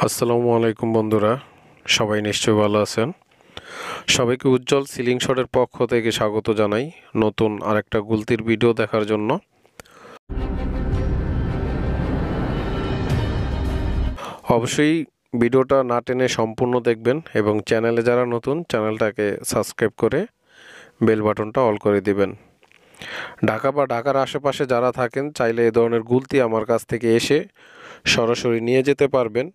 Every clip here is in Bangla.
আসসালামু আলাইকুম বন্ধুরা, সবাই নিশ্চয়ই ভালো আছেন। সবাইকে উজ্জ্বল সিলিং শটের পক্ষ থেকে স্বাগত জানাই নতুন আরেকটা গুলতির ভিডিও দেখার জন্য। অবশ্যই ভিডিওটা না টেনে সম্পূর্ণ দেখবেন এবং চ্যানেলে যারা নতুন চ্যানেলটাকে সাবস্ক্রাইব করে বেল বাটনটা অল করে দিবেন। ঢাকা বা ঢাকার আশেপাশে যারা থাকেন চাইলে এ ধরনের গুলতি আমার কাছ থেকে এসে সরাসরি নিয়ে যেতে পারবেন।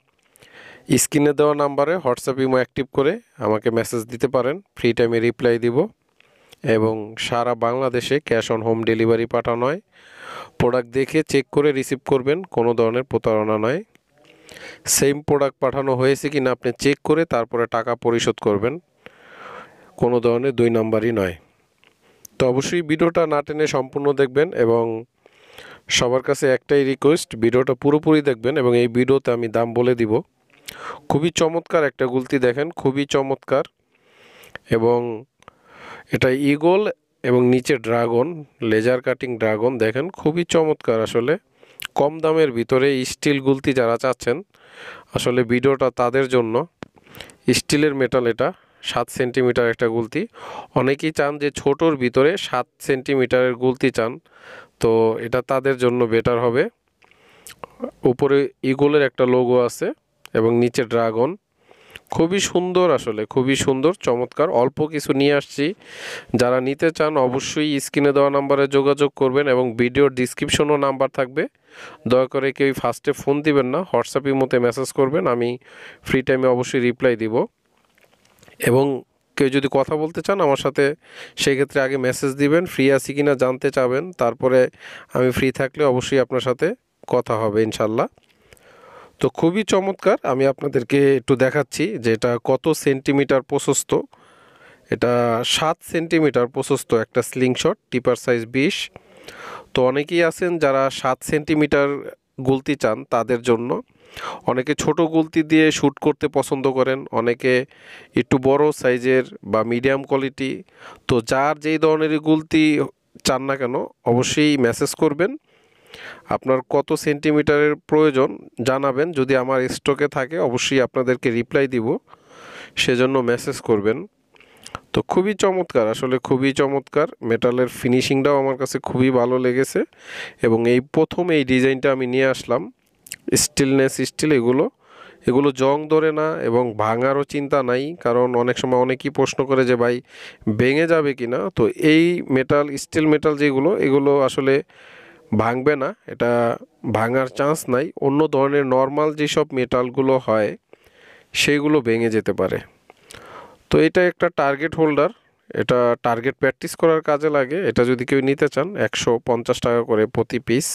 স্ক্রিনে দেওয়া নাম্বারে হোয়াটসঅ্যাপ ইমো অ্যাক্টিভ করে আমাকে মেসেজ দিতে পারেন, ফ্রি টাইমে রিপ্লাই দিব এবং সারা বাংলাদেশে ক্যাশ অন হোম ডেলিভারি পাঠানো হয়। প্রোডাক্ট দেখে চেক করে রিসিভ করবেন, কোনো ধরনের প্রতারণা নয়। সেম প্রোডাক্ট পাঠানো হয়েছে কি না আপনি চেক করে তারপরে টাকা পরিশোধ করবেন, কোনো ধরনের দুই নাম্বারই নয়। তো অবশ্যই ভিডিওটা না টেনে সম্পূর্ণ দেখবেন এবং সবার কাছে একটাই রিকোয়েস্ট, ভিডিওটা পুরোপুরি দেখবেন এবং এই ভিডিওতে আমি দাম বলে দিব। খুবই চমৎকার একটা গুলতি, দেখেন খুবই চমৎকার। এবং এটা ঈগল এবং নিচে ড্রাগন, লেজার কাটিং ড্রাগন, দেখেন খুবই চমৎকার। আসলে কম দামের ভিতরে স্টিল গুলতি যারা চাচ্ছেন আসলে ভিডিওটা তাদের জন্য। স্টিলের মেটাল, এটা 7 সেন্টিমিটার একটা গুলতি। অনেকেই চান যে ছোটোর ভিতরে 7 সেন্টিমিটারের গুলতি চান, তো এটা তাদের জন্য বেটার হবে। উপরে ঈগলের একটা লোগো আছে এবং নিচে ড্রাগন, খুবই সুন্দর, আসলে খুবই সুন্দর চমৎকার। অল্প কিছু নিয়ে আসছি, যারা নিতে চান অবশ্যই স্ক্রিনে দেওয়া নাম্বারে যোগাযোগ করবেন এবং ভিডিওর ডিসক্রিপশনও নাম্বার থাকবে। দয়া করে কেউ ফার্স্টে ফোন দিবেন না, হোয়াটসঅ্যাপ ইমোতে মেসেজ করবেন, আমি ফ্রি টাইমে অবশ্যই রিপ্লাই দিব। এবং কেউ যদি কথা বলতে চান আমার সাথে সেক্ষেত্রে আগে মেসেজ দিবেন, ফ্রি আছি কিনা জানতে চাবেন, তারপরে আমি ফ্রি থাকলে অবশ্যই আপনার সাথে কথা হবে ইনশাল্লাহ। তো খুবই চমৎকার, আমি আপনাদেরকে একটু দেখাচ্ছি যে এটা কত সেন্টিমিটার প্রশস্ত। এটা 7 সেন্টিমিটার প্রশস্ত একটা স্লিংশট, টিপার সাইজ 20। তো অনেকেই আছেন যারা 7 সেন্টিমিটার গুলতি চান তাদের জন্য। অনেকে ছোট গুলতি দিয়ে শ্যুট করতে পছন্দ করেন, অনেকে একটু বড় সাইজের বা মিডিয়াম কোয়ালিটি। তো যার যেই ধরনেরই গুলতি চান না কেন অবশ্যই মেসেজ করবেন, আপনার কত সেন্টিমিটারের প্রয়োজন জানাবেন। যদি আমার স্টকে থাকে অবশ্যই আপনাদেরকে রিপ্লাই দিব, সেজন্য মেসেজ করবেন। তো খুবই চমৎকার, আসলে খুবই চমৎকার। মেটালের ফিনিশিংটাও আমার কাছে খুবই ভালো লেগেছে এবং এই প্রথম এই ডিজাইনটা আমি নিয়ে আসলাম। স্টিলনেস স্টিল, এগুলো এগুলো জং ধরে না এবং ভাঙারও চিন্তা নাই, কারণ অনেক সময় অনেকেই প্রশ্ন করে যে ভাই ভেঙে যাবে কি না। তো এই মেটাল, স্টিল মেটাল যেগুলো, এগুলো আসলে ভাঙবে না, এটা ভাঙার চান্স নাই। অন্য ধরনের নর্মাল যেসব মেটালগুলো হয় সেইগুলো ভেঙে যেতে পারে। তো এটা একটা টার্গেট হোল্ডার, এটা টার্গেট প্র্যাকটিস করার কাজে লাগে। এটা যদি কেউ নিতে চান 150 টাকা করে প্রতি পিস,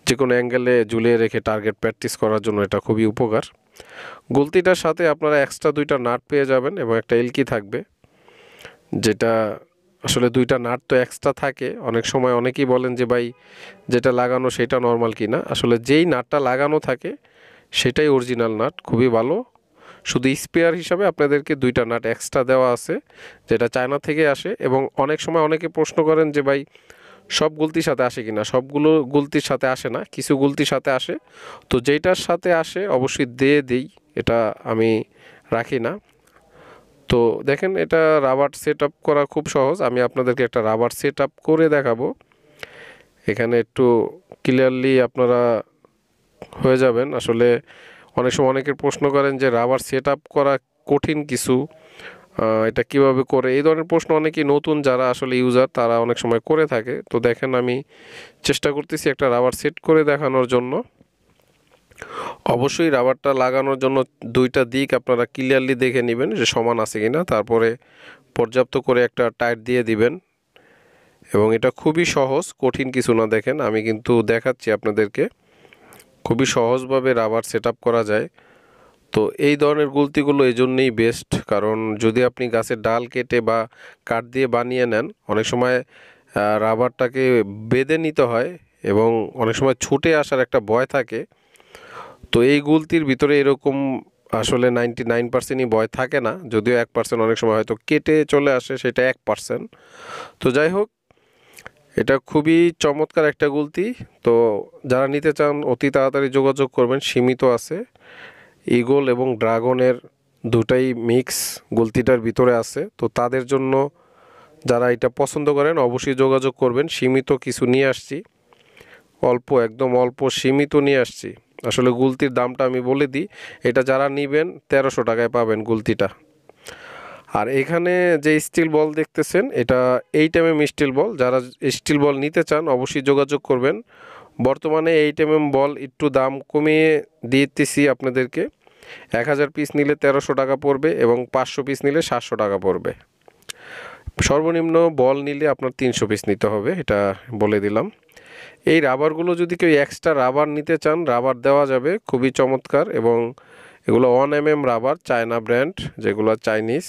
যে কোনো অ্যাঙ্গেলে ঝুলিয়ে রেখে টার্গেট প্র্যাকটিস করার জন্য এটা খুবই উপকার। গুলতিটার সাথে আপনারা এক্সট্রা 2টা নাট পেয়ে যাবেন এবং একটা এলকি থাকবে, যেটা আসলে 2টা নাট তো এক্সট্রা থাকে। অনেক সময় অনেকেই বলেন যে ভাই যেটা লাগানো সেটা নর্মাল কিনা, আসলে যেই নাটটা লাগানো থাকে সেটাই অরিজিনাল নাট, খুবই ভালো। শুধু স্পেয়ার হিসাবে আপনাদেরকে 2টা নাট এক্সট্রা দেওয়া আছে, যেটা চায়না থেকে আসে। এবং অনেক সময় অনেকে প্রশ্ন করেন যে ভাই সব গুলতির সাথে আসে কিনা, সবগুলো গুলতির সাথে আসে না, কিছু গুলতির সাথে আসে। তো যেইটার সাথে আসে অবশ্যই দিয়ে দিই, এটা আমি রাখি না। তো দেখেন এটা রাবার সেট আপ করা খুব সহজ, আমি আপনাদেরকে একটা রাবার সেট আপ করে দেখাবো। এখানে একটু ক্লিয়ারলি আপনারা হয়ে যাবেন। আসলে অনেক সময় অনেকের প্রশ্ন করেন যে রাবার সেট আপ করা কঠিন কিছু, এটা কিভাবে করে, এই ধরনের প্রশ্ন অনেকেই নতুন যারা আসলে ইউজার তারা অনেক সময় করে থাকে। তো দেখেন আমি চেষ্টা করতেছি একটা রাবার সেট করে দেখানোর জন্য। অবশ্যই রাবারটা লাগানোর জন্য 2টা দিক আপনারা ক্লিয়ারলি দেখে নেবেন যে সমান আছে কিনা, তারপরে পর্যাপ্ত করে একটা টাইট দিয়ে দিবেন। এবং এটা খুবই সহজ, কঠিন কিছু না। দেখেন আমি কিন্তু দেখাচ্ছি আপনাদেরকে, খুবই সহজভাবে রাবার সেট আপ করা যায়। তো এই ধরনের গুলতিগুলো এই জন্যেই বেস্ট, কারণ যদি আপনি গাছের ডাল কেটে বা কাঠ দিয়ে বানিয়ে নেন অনেক সময় রাবারটাকে বেঁধে নিতে হয় এবং অনেক সময় ছুটে আসার একটা ভয় থাকে। তো এই গুলতির ভিতরে এরকম আসলে 99%ই ভয় থাকে না, যদিও 1% অনেক সময় হয়তো কেটে চলে আসে, সেটা 1%। তো যাই হোক, এটা খুবই চমৎকার একটা গুলতি। তো যারা নিতে চান অতি তাড়াতাড়ি যোগাযোগ করবেন, সীমিত আছে। ঈগল এবং ড্রাগনের দুটাই মিক্স গুলতিটার ভিতরে আছে। তো তাদের জন্য যারা এটা পছন্দ করেন অবশ্যই যোগাযোগ করবেন। সীমিত কিছু নিয়ে আসছি, অল্প একদম অল্প সীমিত নিয়ে আসছি। আসলে গুলতির দামটা আমি বলে দিই, এটা যারা নেবেন 1300 টাকায় পাবেন গুলতিটা। আর এখানে যে স্টিল বল দেখতেছেন এটা 8mm স্টিল বল। যারা স্টিল বল নিতে চান অবশ্যই যোগাযোগ করবেন। বর্তমানে 8mm বল একটু দাম কমিয়ে দিতেছি আপনাদেরকে। 1000 পিস নিলে 1300 টাকা পড়বে এবং 500 পিস নিলে 700 টাকা পড়বে। সর্বনিম্ন বল নিলে আপনার 300 পিস নিতে হবে, এটা বলে দিলাম। এই রাবারগুলো যদি কেউ এক্সট্রা রাবার নিতে চান রাবার দেওয়া যাবে, খুবই চমৎকার। এবং এগুলো 1mm রাবার, চায়না ব্র্যান্ড, যেগুলো চাইনিজ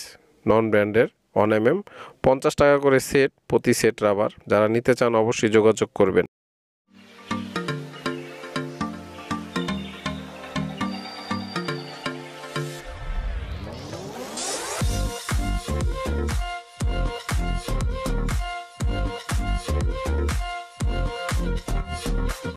নন ব্র্যান্ডের 1mm। 50 টাকা করে সেট, প্রতি সেট রাবার। যারা নিতে চান অবশ্যই যোগাযোগ করবেন।